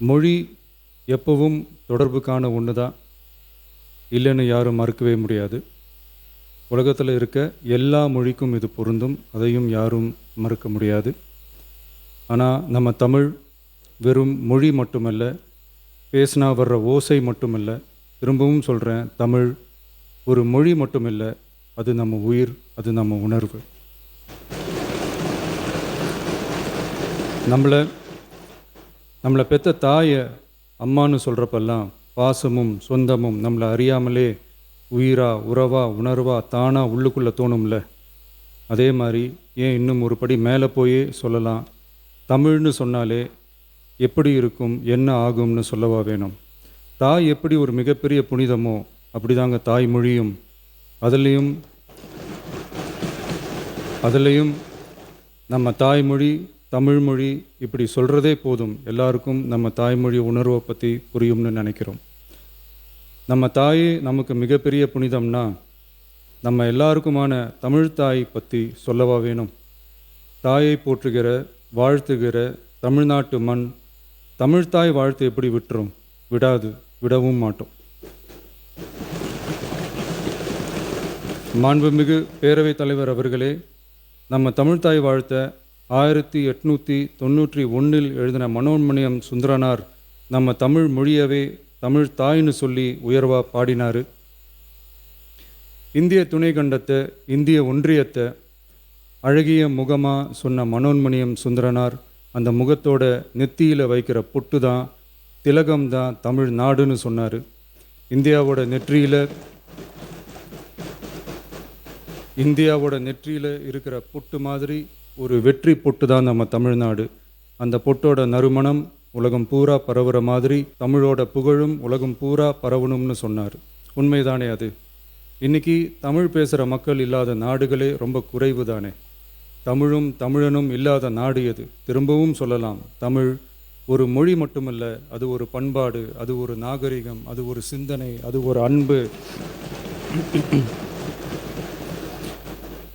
மொழி எப்பவும் தொடர்புக்கான ஒன்று தான், இல்லைன்னு யாரும் மறுக்கவே முடியாது. உலகத்தில் இருக்க எல்லா மொழிக்கும் இது பொருந்தும், அதையும் யாரும் மறுக்க முடியாது. ஆனால் நம்ம தமிழ் வெறும் மொழி மட்டுமல்ல, பேசினா வர்ற ஓசை மட்டுமல்ல, திரும்பவும் சொல்கிறேன், தமிழ் ஒரு மொழி மட்டுமில்லை, அது நம்ம உயிர், அது நம்ம உணர்வு. நம்மளை பெற்ற தாயை அம்மானு சொல்கிறப்பெல்லாம் பாசமும் சொந்தமும் நம்மளை அறியாமலே உயிரா உறவா உணர்வா தானாக உள்ளுக்குள்ளே தோணும்ல. அதே மாதிரி ஏன் இன்னும் ஒரு படி மேலே போய் சொல்லலாம், தமிழ்னு சொன்னாலே எப்படி இருக்கும், என்ன ஆகும்னு சொல்லவா வேணும். தாய் எப்படி ஒரு மிகப்பெரிய புனிதமோ அப்படிதாங்க தாய்மொழியும். அதுலேயும் நம்ம தாய்மொழி தமிழ்மொழி இப்படி சொல்கிறதே போதும், எல்லாருக்கும் நம்ம தாய்மொழி உணர்வை பற்றி புரியும்னு நினைக்கிறோம். நம்ம தாயே நமக்கு மிகப்பெரிய புனிதம்னா நம்ம எல்லாருக்குமான தமிழ் தாய் பற்றி சொல்லவா வேணும். தாயை போற்றுகிற வாழ்த்துகிற தமிழ்நாட்டு மண் தமிழ்தாய் வாழ்த்து எப்படி விடாது, விடவும் மாட்டோம். மாண்புமிகு பேரவைத் தலைவர் அவர்களே, நம்ம தமிழ்தாய் வாழ்த்த 1891 எழுதின மனோன்மணியம் சுந்தரனார் நம்ம தமிழ் மொழியவே தமிழ் தாய்னு சொல்லி உயர்வா பாடினார். இந்திய துணை கண்டத்தை, இந்திய ஒன்றியத்தை அழகிய முகமாக சொன்ன மனோன்மணியம் சுந்தரனார் அந்த முகத்தோட நெத்தியில் வைக்கிற பொட்டு தான், திலகம் தான் தமிழ் நாடுன்னு சொன்னார். இந்தியாவோட நெற்றியில் இருக்கிற பொட்டு மாதிரி ஒரு வெற்றி பொட்டு தான் நம்ம தமிழ்நாடு. அந்த பொட்டோட நறுமணம் உலகம் பூரா பரவுற மாதிரி தமிழோட புகழும் உலகம் பூரா பரவணும்னு சொன்னார். உண்மைதானே அது? இன்றைக்கி தமிழ் பேசுகிற மக்கள் இல்லாத நாடுகளே ரொம்ப குறைவு தானே. தமிழும் தமிழனும் இல்லாத நாடு எது? திரும்பவும் சொல்லலாம், தமிழ் ஒரு மொழி மட்டுமல்ல, அது ஒரு பண்பாடு, அது ஒரு நாகரிகம், அது ஒரு சிந்தனை, அது ஒரு அன்பு.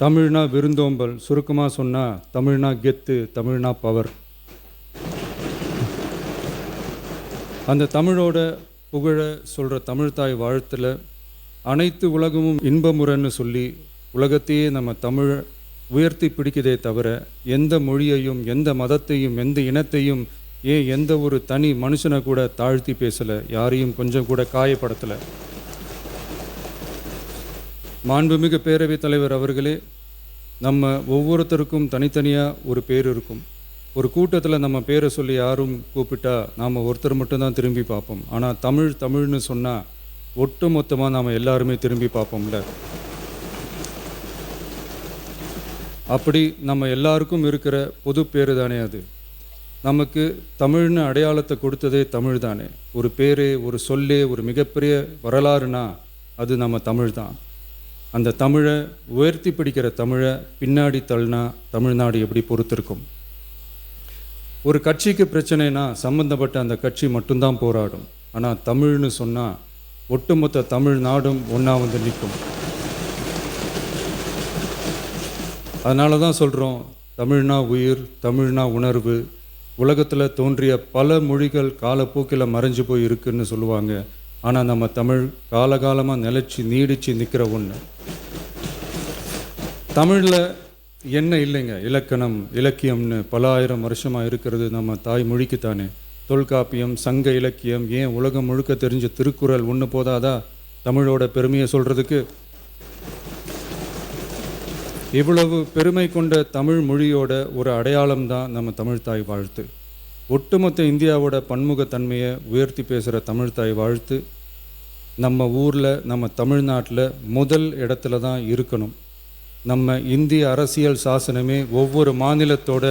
தமிழ்னா விருந்தோம்பல், சுருக்கமாக சொன்னால் தமிழ்னா கெத்து, தமிழ்னா பவர். அந்த தமிழோட புகழ சொல்கிற தமிழ்தாய் வாழ்த்தில் அனைத்து உலகமும் இன்பமுறன்னு சொல்லி உலகத்தையே நம்ம தமிழ் உயர்த்தி பிடிக்குதே தவிர எந்த மொழியையும் எந்த மதத்தையும் எந்த இனத்தையும் ஏன் எந்த ஒரு தனி மனுஷனை கூட தாழ்த்தி பேசலை, யாரையும் கொஞ்சம் கூட காயப்படுத்தலை. மாண்புமிகு பேரவைத் தலைவர் அவர்களே, நம்ம ஒவ்வொருத்தருக்கும் தனித்தனியாக ஒரு பேர் இருக்கும். ஒரு கூட்டத்தில் நம்ம பேரை சொல்லி யாரும் கூப்பிட்டா நாம் ஒருத்தர் மட்டும்தான் திரும்பி பார்ப்போம். ஆனால் தமிழ்னு சொன்னால் ஒட்டு மொத்தமாக நாம் எல்லாருமே திரும்பி பார்ப்போம்ல. அப்படி நம்ம எல்லாருக்கும் இருக்கிற பொது பேர் தானே அது. நமக்கு தமிழ்னு அடையாளத்தை கொடுத்ததே தமிழ் தானே. ஒரு பேர், ஒரு சொல்லே, ஒரு மிகப்பெரிய வரலாறுனா அது நம்ம தமிழ் தான். அந்த தமிழை உயர்த்தி பிடிக்கிற தமிழை பின்னாடி தள்ளினா தமிழ்நாடு எப்படி பொறுத்திருக்கும்? ஒரு கட்சிக்கு பிரச்சனைனா சம்பந்தப்பட்ட அந்த கட்சி மட்டும்தான் போராடும். ஆனால் தமிழ்னு சொன்னால் ஒட்டுமொத்த தமிழ்நாடும் ஒன்றா வந்து நிற்கும். அதனால தான் சொல்கிறோம், தமிழ்னா உயிர், தமிழ்னா உணர்வு. உலகத்தில் தோன்றிய பல மொழிகள் காலப்போக்கில் மறைஞ்சு போய் இருக்குன்னு சொல்லுவாங்க. ஆனால் நம்ம தமிழ் காலகாலமாக நிலச்சி நீடித்து நிற்கிற ஒன்று. தமிழில் என்ன இல்லைங்க, இலக்கணம் இலக்கியம்னு பல ஆயிரம் வருஷமாக இருக்கிறது நம்ம தாய்மொழிக்குத்தானே. தொல்காப்பியம், சங்க இலக்கியம், ஏன் உலகம் முழுக்க தெரிஞ்ச திருக்குறள் ஒன்று போதாதா தமிழோட பெருமையை சொல்கிறதுக்கு? இவ்வளவு பெருமை கொண்ட தமிழ் மொழியோட ஒரு அடையாளம்தான் நம்ம தமிழ்தாய் வாழ்த்து. ஒட்டுமொத்த இந்தியாவோட பன்முகத்தன்மையை உயர்த்தி பேசுகிற தமிழ்தாய் வாழ்த்து நம்ம ஊரில், நம்ம தமிழ்நாட்டில் முதல் இடத்துல தான் இருக்கணும். நம்ம இந்திய அரசியல் சாசனமே ஒவ்வொரு மாநிலத்தோட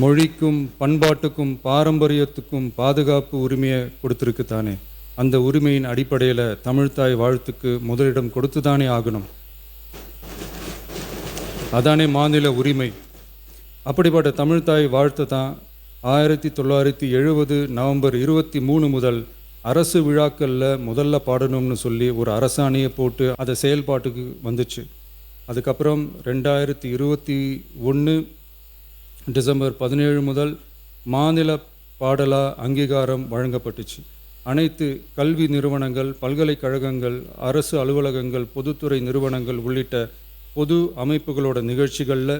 மொழிக்கும் பண்பாட்டுக்கும் பாரம்பரியத்துக்கும் பாதுகாப்பு உரிமையை கொடுத்துருக்கு தானே. அந்த உரிமையின் அடிப்படையில் தமிழ்தாய் வாழ்த்துக்கு முதலிடம் கொடுத்து தானே ஆகணும். அதானே மாநில உரிமை. அப்படிப்பட்ட தமிழ்தாய் வாழ்த்து தான் 1970 நவம்பர் 23 முதல் அரசு விழாக்களில் முதல்ல பாடணும்னு சொல்லி ஒரு அரசாணையை போட்டு அதை செயல்பாட்டுக்கு வந்துச்சு. அதுக்கப்புறம் 2021 டிசம்பர் 17 முதல் மாநில பாடலாக அங்கீகாரம் வழங்கப்பட்டுச்சு. அனைத்து கல்வி நிறுவனங்கள், பல்கலைக்கழகங்கள், அரசு அலுவலகங்கள், பொதுத்துறை நிறுவனங்கள் உள்ளிட்ட பொது அமைப்புகளோட நிகழ்ச்சிகளில்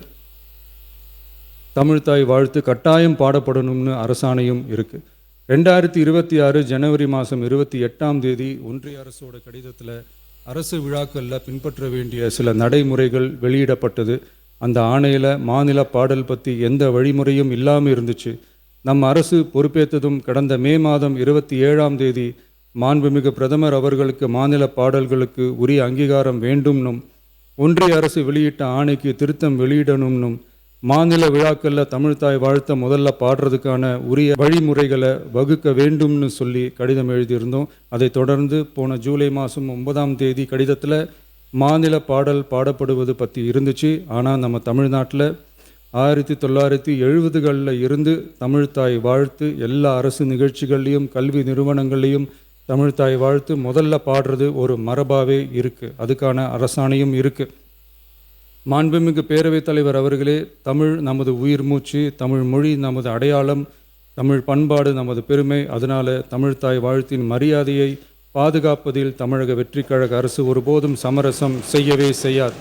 தமிழ்த்தாய் வாழ்த்து கட்டாயம் பாடப்படணும்னு அரசாணையும் இருக்குது. 2026 ஜனவரி மாதம் 28 ஒன்றிய அரசோட கடிதத்தில் அரசு விழாக்களில் பின்பற்ற வேண்டிய சில நடைமுறைகள் வெளியிடப்பட்டது. அந்த ஆணையில் மாநில பாடல் பற்றி எந்த வழிமுறையும் இல்லாமல் இருந்துச்சு. நம்ம அரசு பொறுப்பேற்றதும் கடந்த மே மாதம் 27 மாண்புமிகு பிரதமர் அவர்களுக்கு மாநில பாடல்களுக்கு உரிய அங்கீகாரம் வேண்டும்னும், ஒன்றிய அரசு வெளியிட்ட ஆணைக்கு திருத்தம் வெளியிடணும்னும், மாநில விழாக்களில் தமிழ்த்தாய் வாழ்த்த முதல்ல பாடுறதுக்கான உரிய வழிமுறைகளை வகுக்க வேண்டும்னு சொல்லி கடிதம் எழுதியிருந்தோம். அதை தொடர்ந்து போன ஜூலை மாதம் 9 கடிதத்தில் மாநில பாடல் பாடப்படுவது பற்றி இருந்துச்சு. ஆனால் நம்ம தமிழ்நாட்டில் 1970களில் இருந்து தமிழ்த்தாய் வாழ்த்து எல்லா அரசு நிகழ்ச்சிகள்லையும் கல்வி நிறுவனங்கள்லையும் தமிழ்த்தாய் வாழ்த்து முதல்ல பாடுறது ஒரு மரபாகவே இருக்குது. அதுக்கான அரசாணையும் இருக்குது. மாண்புமிகு பேரவைத் தலைவர் அவர்களே, தமிழ் நமது உயிர் மூச்சு, தமிழ் மொழி நமது அடையாளம், தமிழ் பண்பாடு நமது பெருமை. அதனால் தமிழ்த்தாய் வாழ்த்தின் மரியாதையை பாதுகாப்பதில் தமிழக வெற்றிக் கழக அரசு ஒருபோதும் சமரசம் செய்யவே செய்யாது.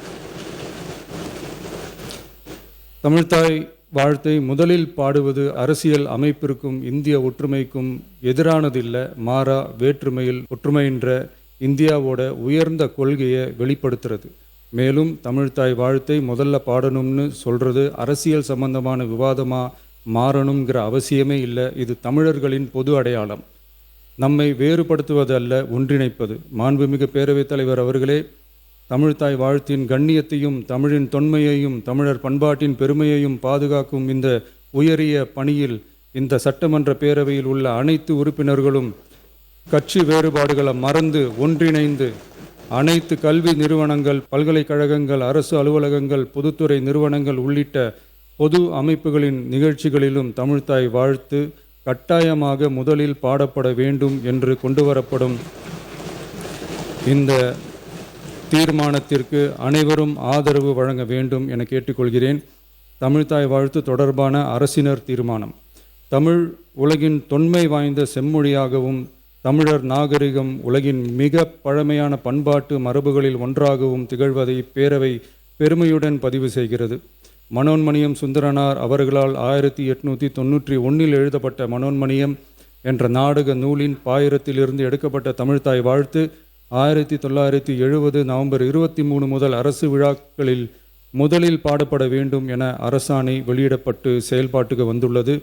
தமிழ்த்தாய் வாழ்த்தை முதலில் பாடுவது அரசியல் அமைப்பிற்கும் இந்திய ஒற்றுமைக்கும் எதிரானதில்லை, மாறா வேற்றுமையில் ஒற்றுமைன்ற இந்தியாவோட உயர்ந்த கொள்கையை வெளிப்படுத்துறது. மேலும் தமிழ்த்தாய் வாழ்த்தை முதல்ல பாடணும்னு சொல்கிறது அரசியல் சம்பந்தமான விவாதமாக மாறணுங்கிற அவசியமே இல்லை. இது தமிழர்களின் பொது அடையாளம். நம்மை வேறுபடுத்துவது அல்ல, ஒன்றிணைப்பது. மாண்புமிகு பேரவைத் தலைவர் அவர்களே, தமிழ்த்தாய் வாழ்த்தின் கண்ணியத்தையும் தமிழின் தொன்மையையும் தமிழர் பண்பாட்டின் பெருமையையும் பாதுகாக்கும் இந்த உயரிய பணியில் இந்த சட்டமன்ற பேரவையில் உள்ள அனைத்து உறுப்பினர்களும் கட்சி வேறுபாடுகளை மறந்து ஒன்றிணைந்து அனைத்து கல்வி நிறுவனங்கள், பல்கலைக்கழகங்கள், அரசு அலுவலகங்கள், பொதுத்துறை நிறுவனங்கள் உள்ளிட்ட பொது அமைப்புகளின் நிகழ்ச்சிகளிலும் தமிழ்த்தாய் வாழ்த்து கட்டாயமாக முதலில் பாடப்பட வேண்டும் என்று கொண்டுவரப்படும் இந்த தீர்மானத்திற்கு அனைவரும் ஆதரவு வழங்க வேண்டும் என கேட்டுக்கொள்கிறேன். தமிழ்த்தாய் வாழ்த்து தொடர்பான அரசினர் தீர்மானம். தமிழ் உலகின் தொன்மை வாய்ந்த செம்மொழியாகவும் தமிழர் நாகரிகம் உலகின் மிக பழமையான பண்பாட்டு மரபுகளில் ஒன்றாகவும் திகழ்வதை இப்பேரவை பெருமையுடன் பதிவு செய்கிறது. மனோன்மணியம் சுந்தரனார் அவர்களால் 1891 எழுதப்பட்ட மனோன்மணியம் என்ற நாடக நூலின் பாயிரத்திலிருந்து எடுக்கப்பட்ட தமிழ்த்தாய் வாழ்த்து 1970 நவம்பர் 23 முதல் அரசு விழாக்களில் முதலில் பாடப்பட வேண்டும் என அரசாணை வெளியிடப்பட்டு செயல்பாட்டுக்கு வந்துள்ளது.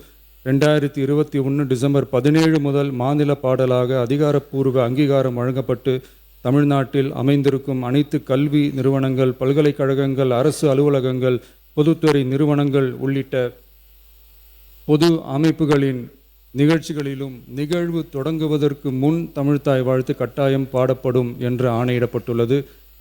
2021 டிசம்பர் 17 முதல் மாநில பாடலாக அதிகாரப்பூர்வ அங்கீகாரம் வழங்கப்பட்டு தமிழ்நாட்டில் அமைந்திருக்கும் அனைத்து கல்வி நிறுவனங்கள், பல்கலைக்கழகங்கள், அரசு அலுவலகங்கள், பொதுத்துறை நிறுவனங்கள் உள்ளிட்ட பொது அமைப்புகளின் நிகழ்ச்சிகளிலும் நிகழ்வு தொடங்குவதற்கு முன் தமிழ்த்தாய் வாழ்த்து கட்டாயம் பாடப்படும் என்று ஆணையிடப்பட்டுள்ளது.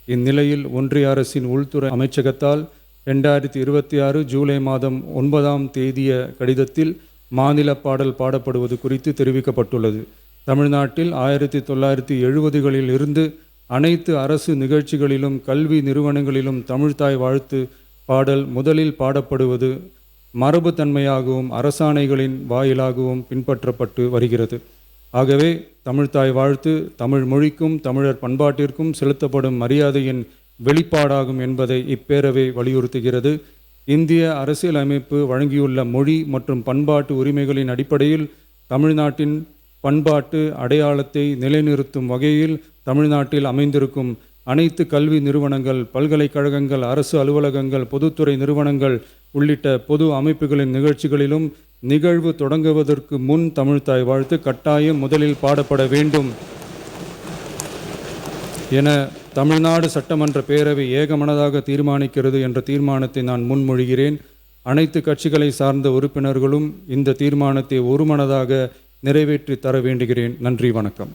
இந்நிலையில் ஒன்றிய அரசின் உள்துறை அமைச்சகத்தால் 2026 ஜூலை மாதம் 9 கடிதத்தில் மாநில பாடல் பாடப்படுவது குறித்து தெரிவிக்கப்பட்டுள்ளது. தமிழ்நாட்டில் 1970களில் இருந்து அனைத்து அரசு நிகழ்ச்சிகளிலும் கல்வி நிறுவனங்களிலும் தமிழ்த்தாய் வாழ்த்து பாடல் முதலில் பாடப்படுவது மரபுத்தன்மையாகவும் அரசாணைகளின் வாயிலாகவும் பின்பற்றப்பட்டு வருகிறது. ஆகவே தமிழ்த்தாய் வாழ்த்து தமிழ் மொழிக்கும் தமிழர் பண்பாட்டிற்கும் செலுத்தப்படும் மரியாதையின் வெளிப்பாடாகும் என்பதை இப்பேரவை வலியுறுத்துகிறது. இந்திய அரசியலமைப்பு வழங்கியுள்ள மொழி மற்றும் பண்பாட்டு உரிமைகளின் அடிப்படையில் தமிழ்நாட்டின் பண்பாட்டு அடையாளத்தை நிலைநிறுத்தும் வகையில் தமிழ்நாட்டில் அமைந்திருக்கும் அனைத்து கல்வி நிறுவனங்கள், பல்கலைக்கழகங்கள், அரசு அலுவலகங்கள், பொதுத்துறை நிறுவனங்கள் உள்ளிட்ட பொது அமைப்புகளின் நிகழ்ச்சிகளிலும் நிகழ்வு தொடங்குவதற்கு முன் தமிழ்த்தாய் வாழ்த்து கட்டாயம் முதலில் பாடப்பட வேண்டும் என தமிழ்நாடு சட்டமன்ற பேரவை ஏகமனதாக தீர்மானிக்கிறது என்ற தீர்மானத்தை நான் முன்மொழிகிறேன். அனைத்து கட்சிகளை சார்ந்த உறுப்பினர்களும் இந்த தீர்மானத்தை ஒருமனதாக நிறைவேற்றி தர வேண்டுகிறேன். நன்றி, வணக்கம்.